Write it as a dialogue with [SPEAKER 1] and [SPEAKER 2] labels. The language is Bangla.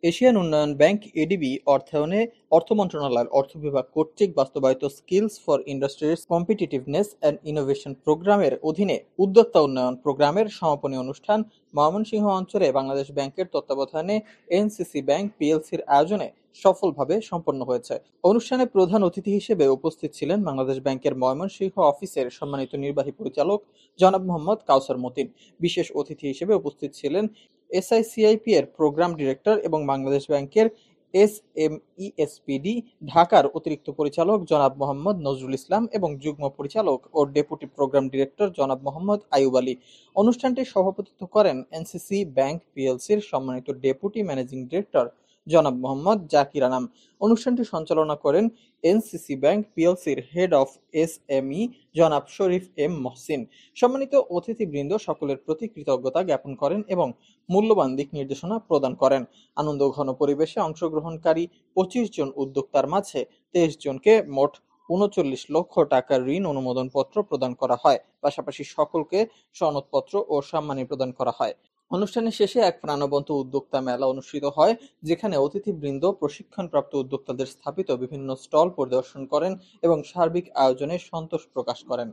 [SPEAKER 1] এশিয়ান উন্নয়ন ব্যাংক এডিবি অর্থায়নে অর্থ মন্ত্রণালয়ের অর্থ বিভাগ কর্তৃক বাস্তবায়িত skills for industries competitiveness and innovation প্রোগ্রামের অধীনে উদ্যোক্তা উন্নয়ন প্রোগ্রামের সমাপনী অনুষ্ঠান ময়মনসিংহ অঞ্চলে বাংলাদেশ ব্যাংকের তত্ত্বাবধানে এনসিসি ব্যাংক পিএলসির আয়োজনে সফলভাবে সম্পন্ন হয়েছে। অনুষ্ঠানে প্রধান অতিথি হিসেবে উপস্থিত ছিলেন বাংলাদেশ ব্যাংকের ময়মনসিংহ অফিসের সম্মানিত নির্বাহী পরিচালক জনাব মোহাম্মদ কাউসার মতিন। বিশেষ অতিথি হিসেবে উপস্থিত ছিলেন এসআইসিআইপি এর প্রোগ্রাম ডিরেক্টর এবং বাংলাদেশ ব্যাংকের এসএমইএসপিডি ঢাকার অতিরিক্ত পরিচালক জনাব মোহাম্মদ নজরুল ইসলাম এবং যুগ্ম পরিচালক ও ডেপুটি প্রোগ্রাম ডিরেক্টর জনাব মোহাম্মদ আইয়ুব আলী। অনুষ্ঠানটি সভাপতিত্ব করেন এনসিসি ব্যাংক পিএলসির সম্মানিত ডেপুটি ম্যানেজিং ডিরেক্টর জনাব মোহাম্মদ জাকির আনাম। অনুষ্ঠানটি সঞ্চালনা করেন এনসিসি ব্যাংক পিএলসির হেড অফ এসএমই জনাব শরীফ এম মহসিন। সম্মানিত অতিথিবৃন্দ সকলের প্রতি কৃতজ্ঞতা জ্ঞাপন করেন এবং মূল্যবান দিক নির্দেশনা প্রদান করেন। আনন্দঘন পরিবেশে অংশগ্রহণকারী ২৫ জন উদ্যোক্তার মাঝে ২৩ জনকে মোট ৩৯ লক্ষ টাকার ঋণ অনুমোদনপত্র প্রদান করা হয়। পাশাপাশি সকলকে সনদপত্র ও সম্মানী প্রদান করা হয়। অনুষ্ঠানের শেষে এক প্রাণবন্ত উদ্যোক্তা মেলা অনুষ্ঠিত হয়, যেখানে অতিথিবৃন্দ প্রশিক্ষণপ্রাপ্ত উদ্যোক্তাদের স্থাপিত বিভিন্ন স্টল পরিদর্শন করেন এবং সার্বিক আয়োজনে সন্তোষ প্রকাশ করেন।